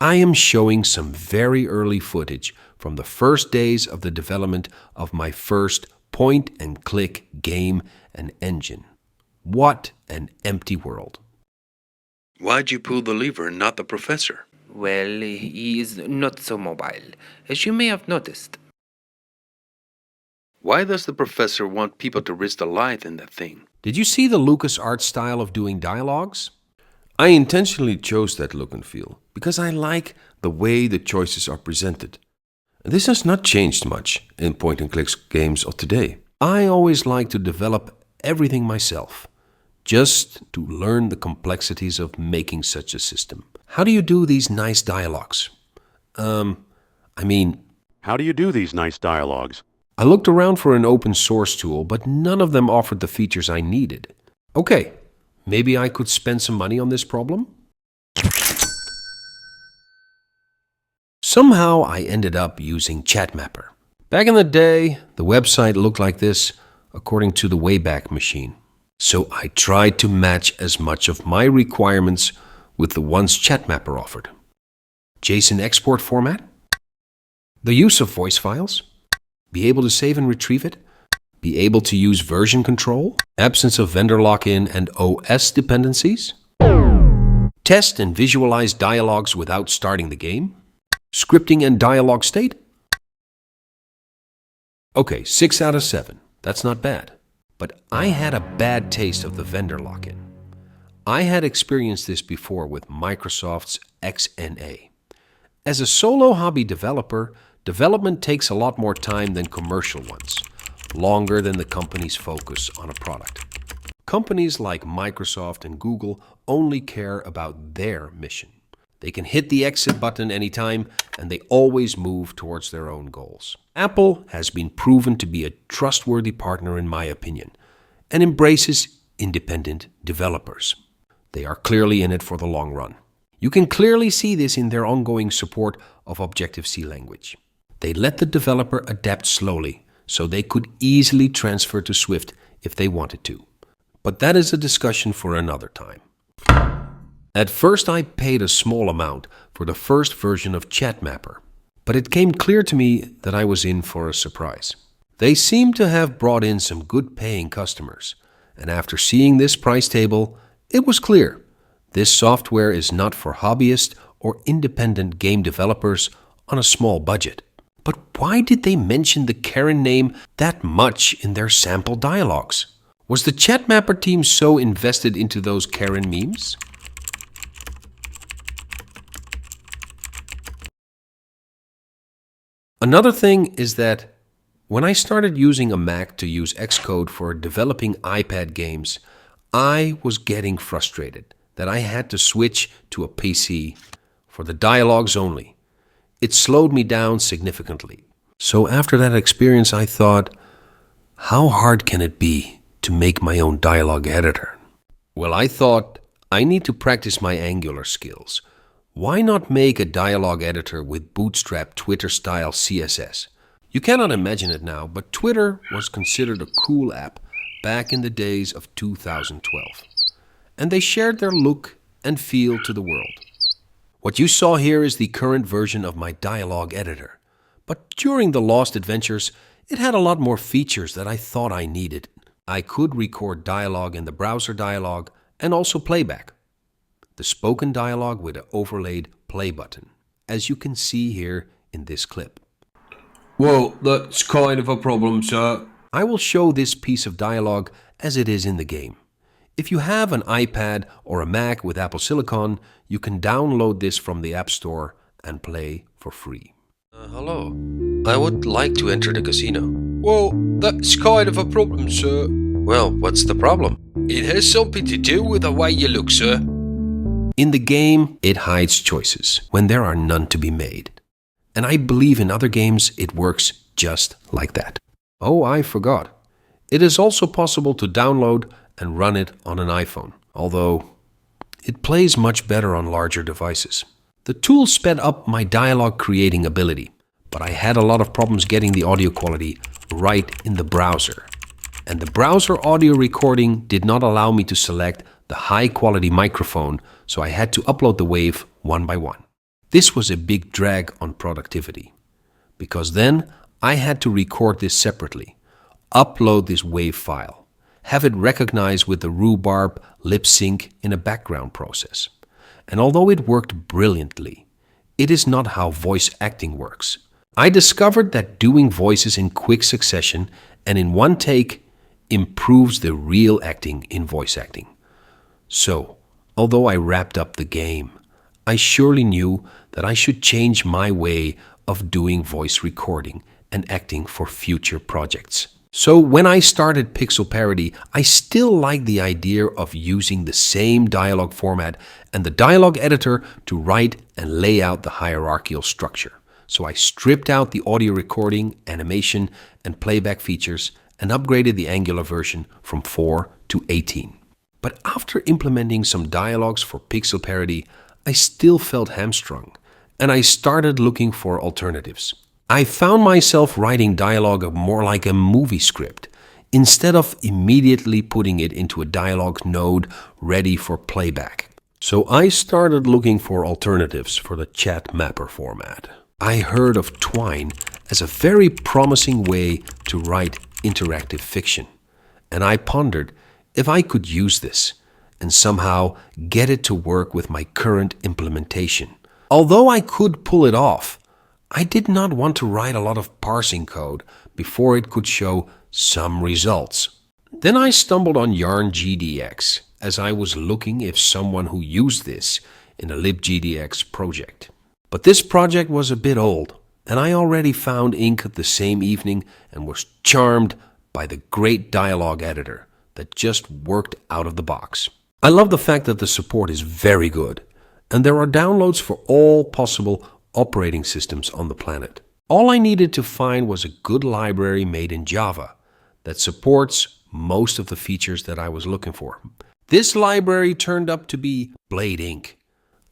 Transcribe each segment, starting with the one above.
I am showing some very early footage from the first days of the development of my first point-and-click game and engine. What an empty world. Why'd you pull the lever and not the professor? Well, he is not so mobile, as you may have noticed. Why does the professor want people to risk their life in that thing? Did you see the LucasArts style of doing dialogues? I intentionally chose that look and feel because I like the way the choices are presented. This has not changed much in point-and-click games of today. I always like to develop everything myself, just to learn the complexities of making such a system. How do you do these nice dialogues? How do you do these nice dialogues? I looked around for an open source tool, but none of them offered the features I needed. Okay, maybe I could spend some money on this problem? Somehow I ended up using Chatmapper. Back in the day, the website looked like this according to the Wayback Machine. So I tried to match as much of my requirements with the ones Chatmapper offered. JSON export format, the use of voice files, be able to save and retrieve it, be able to use version control, absence of vendor lock-in and OS dependencies, test and visualize dialogues without starting the game, scripting and dialogue state. Okay, 6 out of 7. That's not bad. But I had a bad taste of the vendor lock-in. I had experienced this before with Microsoft's XNA. As a solo hobby developer, development takes a lot more time than commercial ones, longer than the company's focus on a product. Companies like Microsoft and Google only care about their mission. They can hit the exit button anytime, and they always move towards their own goals. Apple has been proven to be a trustworthy partner in my opinion, and embraces independent developers. They are clearly in it for the long run. You can clearly see this in their ongoing support of Objective-C language. They let the developer adapt slowly, so they could easily transfer to Swift if they wanted to. But that is a discussion for another time. At first I paid a small amount for the first version of Chatmapper, but it came clear to me that I was in for a surprise. They seemed to have brought in some good paying customers, and after seeing this price table, it was clear this software is not for hobbyists or independent game developers on a small budget. But why did they mention the Karen name that much in their sample dialogues? Was the Chatmapper team so invested into those Karen memes? Another thing is that when I started using a Mac to use Xcode for developing iPad games, I was getting frustrated that I had to switch to a PC for the dialogues only. It slowed me down significantly. So after that experience, I thought, how hard can it be to make my own dialogue editor? Well, I thought, I need to practice my Angular skills. Why not make a dialogue editor with Bootstrap Twitter-style CSS? You cannot imagine it now, but Twitter was considered a cool app back in the days of 2012. And they shared their look and feel to the world. What you saw here is the current version of my dialogue editor. But during the Lost Adventures, it had a lot more features that I thought I needed. I could record dialogue in the browser dialogue and also playback. The spoken dialogue with an overlaid play button, as you can see here in this clip. Well, that's kind of a problem, sir. I will show this piece of dialogue as it is in the game. If you have an iPad or a Mac with Apple Silicon, you can download this from the App Store and play for free. Hello. I would like to enter the casino. Well, that's kind of a problem, sir. Well, what's the problem? It has something to do with the way you look, sir. In the game, it hides choices when there are none to be made. And I believe in other games it works just like that. Oh, I forgot. It is also possible to download and run it on an iPhone, although it plays much better on larger devices. The tool sped up my dialogue creating ability, but I had a lot of problems getting the audio quality right in the browser. And the browser audio recording did not allow me to select the high quality microphone, so I had to upload the wave one by one. This was a big drag on productivity, because then I had to record this separately, upload this WAV file, have it recognized with the rhubarb lip sync in a background process. And although it worked brilliantly, it is not how voice acting works. I discovered that doing voices in quick succession and in one take improves the real acting in voice acting. So, although I wrapped up the game, I surely knew that I should change my way of doing voice recording and acting for future projects. So when I started Pixelparody, I still liked the idea of using the same dialogue format and the dialogue editor to write and lay out the hierarchical structure. So I stripped out the audio recording, animation, and playback features and upgraded the Angular version from 4 to 18. But after implementing some dialogues for Pixelparody, I still felt hamstrung, and I started looking for alternatives. I found myself writing dialogue more like a movie script, instead of immediately putting it into a dialogue node ready for playback. So I started looking for alternatives for the Chatmapper format. I heard of Twine as a very promising way to write interactive fiction, and I pondered if I could use this and somehow get it to work with my current implementation. Although I could pull it off, I did not want to write a lot of parsing code before it could show some results. Then I stumbled on YarnGdx as I was looking if someone who used this in a Libgdx project. But this project was a bit old, and I already found Inkle the same evening and was charmed by the great dialogue editor that just worked out of the box. I love the fact that the support is very good, and there are downloads for all possible operating systems on the planet. All I needed to find was a good library made in Java that supports most of the features that I was looking for. This library turned up to be Blade Ink,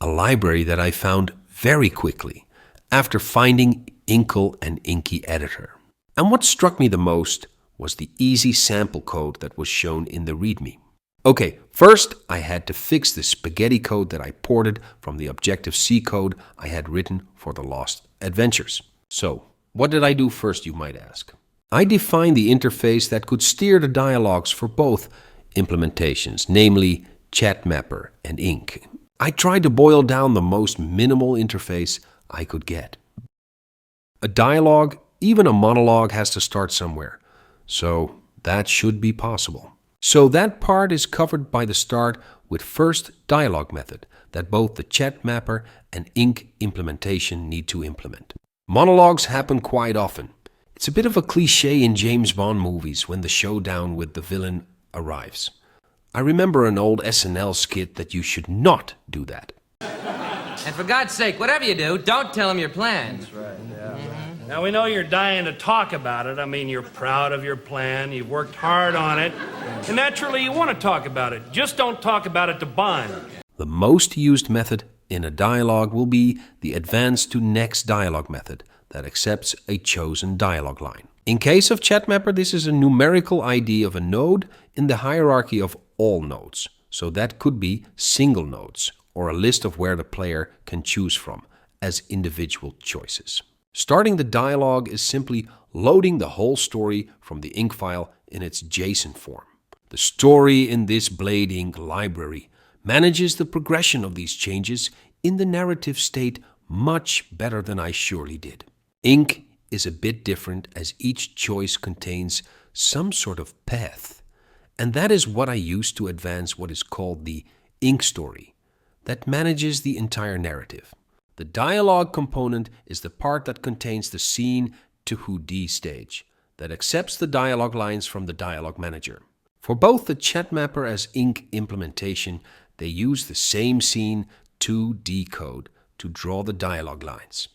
a library that I found very quickly after finding Inkle and Inky Editor. And what struck me the most was the easy sample code that was shown in the README. Okay, first I had to fix the spaghetti code that I ported from the Objective-C code I had written for the Lost Adventures. So, what did I do first, you might ask? I defined the interface that could steer the dialogues for both implementations, namely Chatmapper and Ink. I tried to boil down the most minimal interface I could get. A dialogue, even a monologue, has to start somewhere, so that should be possible. So that part is covered by the start with first dialogue method that both the Chatmapper and Ink implementation need to implement. Monologues happen quite often. It's a bit of a cliche in James Bond movies when the showdown with the villain arrives. I remember an old SNL skit that you should not do that. And for God's sake, whatever you do, don't tell him your plans. That's right, yeah. Now, we know you're dying to talk about it. I mean, you're proud of your plan, you've worked hard on it, and naturally you want to talk about it. Just don't talk about it to Bond. The most used method in a dialogue will be the advance to next dialogue method that accepts a chosen dialogue line. In case of Chatmapper, this is a numerical ID of a node in the hierarchy of all nodes. So that could be single nodes or a list of where the player can choose from as individual choices. Starting the dialogue is simply loading the whole story from the Ink file in its JSON form. The story in this Blade Ink library manages the progression of these changes in the narrative state much better than I surely did. Ink is a bit different as each choice contains some sort of path, and that is what I use to advance what is called the Ink story that manages the entire narrative. The dialogue component is the part that contains the scene to who-D stage that accepts the dialogue lines from the dialogue manager. For both the Chatmapper as Ink implementation, they use the same scene to D code to draw the dialogue lines.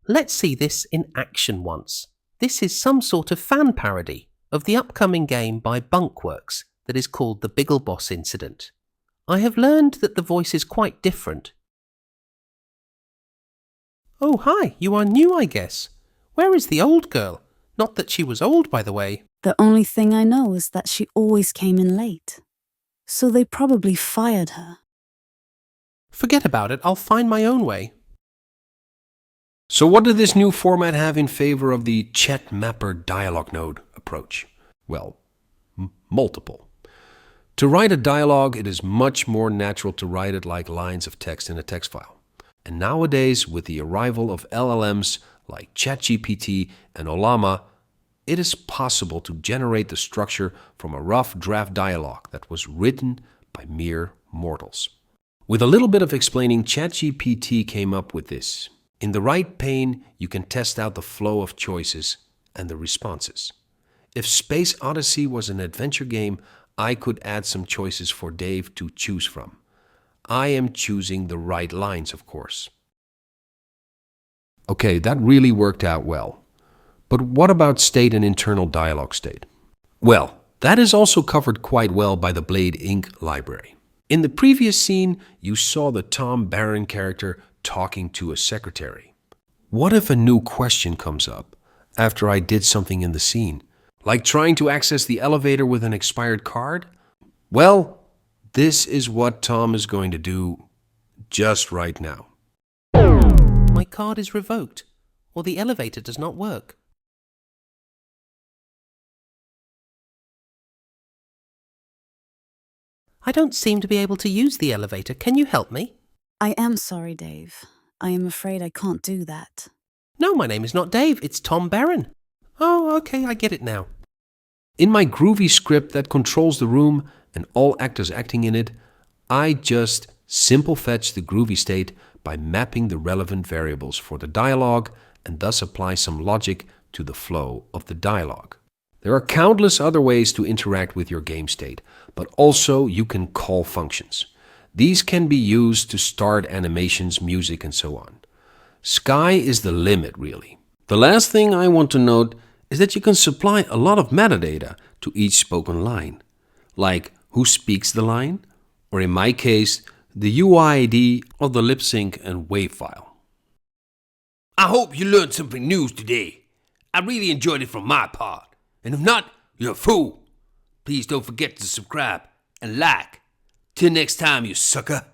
Let's see this in action once. This is some sort of fan parody of the upcoming game by Bunkworks that is called the Biggleboss Incident. I have learned that the voice is quite different. Oh, hi, you are new, I guess. Where is the old girl? Not that she was old, by the way. The only thing I know is that she always came in late. So they probably fired her. Forget about it, I'll find my own way. So what did this new format have in favor of the Chatmapper dialog node approach? Well, multiple. To write a dialogue, it is much more natural to write it like lines of text in a text file. And nowadays, with the arrival of LLMs like ChatGpt and Ollama, it is possible to generate the structure from a rough draft dialogue that was written by mere mortals. With a little bit of explaining, ChatGPT came up with this. In the right pane, you can test out the flow of choices and the responses. If Space Odyssey was an adventure game, I could add some choices for Dave to choose from. I am choosing the right lines, of course. Okay, that really worked out well. But what about state and internal dialogue state? Well, that is also covered quite well by the Blade Ink library. In the previous scene, you saw the Tom Barron character talking to a secretary. What if a new question comes up after I did something in the scene? Like trying to access the elevator with an expired card? Well, this is what Tom is going to do just right now. My card is revoked, or the elevator does not work. I don't seem to be able to use the elevator. Can you help me? I am sorry, Dave. I am afraid I can't do that. No, my name is not Dave. It's Tom Barron. Oh, okay, I get it now. In my groovy script that controls the room and all actors acting in it, I just simple fetch the groovy state by mapping the relevant variables for the dialogue and thus apply some logic to the flow of the dialogue. There are countless other ways to interact with your game state, but also you can call functions. These can be used to start animations, music, and so on. Sky is the limit, really. The last thing I want to note is that you can supply a lot of metadata to each spoken line, like who speaks the line, or in my case, the UID of the lip sync and wave file. I hope you learned something new today. I really enjoyed it from my part. And if not, you're a fool. Please don't forget to subscribe and like. Till next time, you sucker.